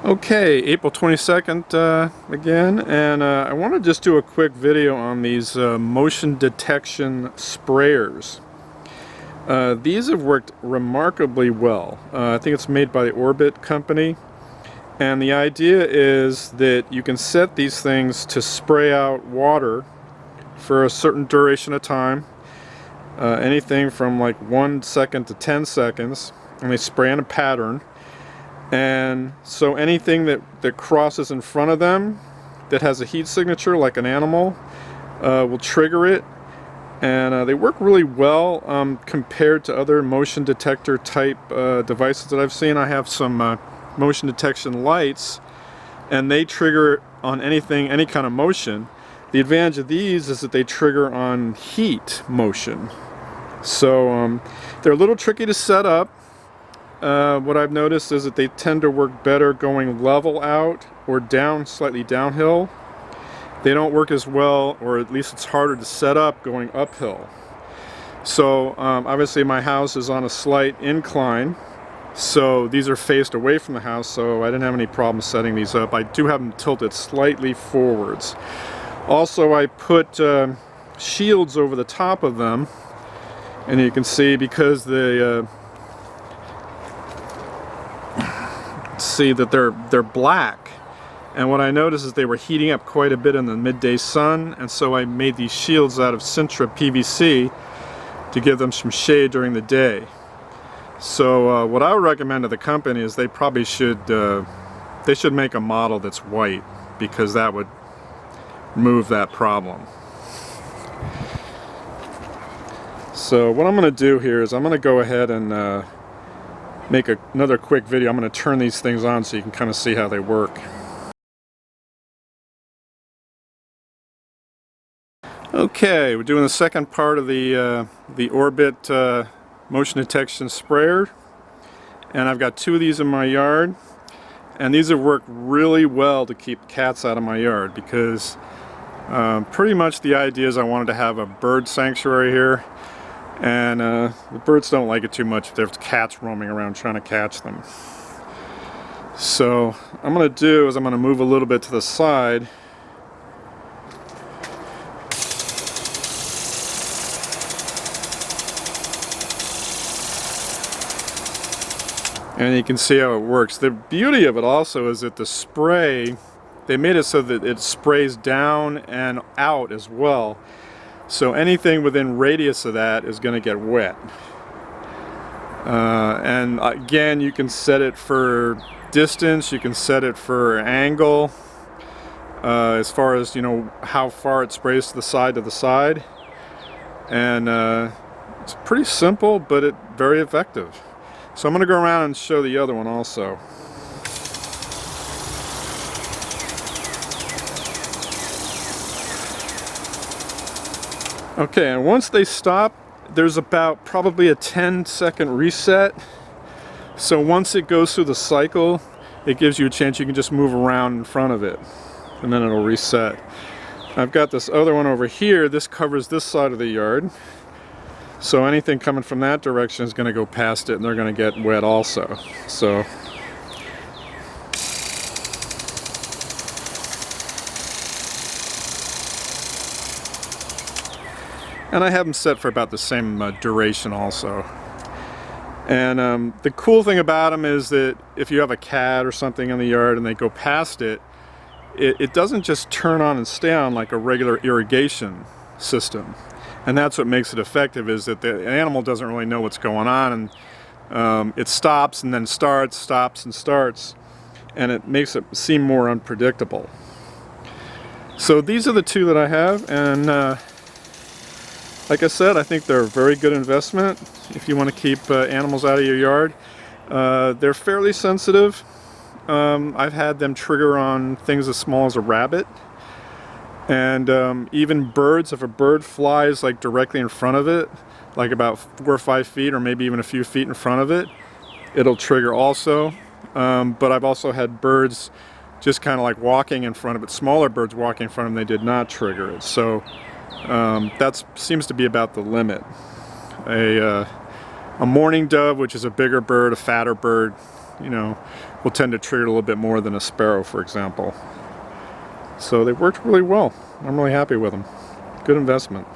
Okay, April 22nd again, and I want to just do a quick video on these motion detection sprayers. These have worked remarkably well. I think it's made by the Orbit company, and the idea is that you can set these things to spray out water for a certain duration of time, anything from like 1 second to 10 seconds, and they spray in a pattern. And so anything that crosses in front of them that has a heat signature, like an animal, will trigger it. And they work really well compared to other motion detector type devices that I've seen. I have some motion detection lights, and they trigger on anything, any kind of motion. The advantage of these is that they trigger on heat motion. So they're a little tricky to set up. What I've noticed is that they tend to work better going level out or down, slightly downhill. They don't work as well, or at least it's harder to set up going uphill. So obviously my house is on a slight incline, so these are faced away from the house, so I didn't have any problem setting these up. I do have them tilted slightly forwards. Also, I put shields over the top of them, and you can see because they see that they're black, and what I noticed is they were heating up quite a bit in the midday sun, and so I made these shields out of Sintra PVC to give them some shade during the day. So what I would recommend to the company is they probably should make a model that's white, because that would remove that problem. So what I'm going to do here is I'm going to go ahead and make another quick video. I'm going to turn these things on so you can kind of see how they work. Okay, we're doing the second part of the Orbit motion detection sprayer, and I've got two of these in my yard, and these have worked really well to keep cats out of my yard, because pretty much the idea is I wanted to have a bird sanctuary here. And the birds don't like it too much if there's cats roaming around trying to catch them. So what I'm going to do is I'm going to move a little bit to the side. And you can see how it works. The beauty of it also is that the spray, they made it so that it sprays down and out as well. So anything within radius of that is going to get wet. And again, you can set it for distance, you can set it for angle, as far as, you know, how far it sprays to the side. And it's pretty simple, but it's very effective. So I'm going to go around and show the other one also. Okay, and once they stop, there's about probably a 10-second reset. So once it goes through the cycle, it gives you a chance you can just move around in front of it, and then it'll reset. I've got this other one over here. This covers this side of the yard. So anything coming from that direction is going to go past it, and they're going to get wet also. So and I have them set for about the same duration also. And the cool thing about them is that if you have a cat or something in the yard and they go past it, it doesn't just turn on and stay on like a regular irrigation system. And that's what makes it effective, is that the animal doesn't really know what's going on, and it stops and then starts, stops and starts, and it makes it seem more unpredictable. So these are the two that I have, and like I said, I think they're a very good investment if you want to keep animals out of your yard. They're fairly sensitive. I've had them trigger on things as small as a rabbit. And even birds, if a bird flies like directly in front of it, like about 4 or 5 feet or maybe even a few feet in front of it, it'll trigger also. But I've also had birds just kind of like walking in front of it, smaller birds walking in front of them, they did not trigger it. So that seems to be about the limit. A mourning dove, which is a bigger bird, a fatter bird, you know, will tend to trigger a little bit more than a sparrow, for example. So they worked really well. I'm really happy with them. Good investment.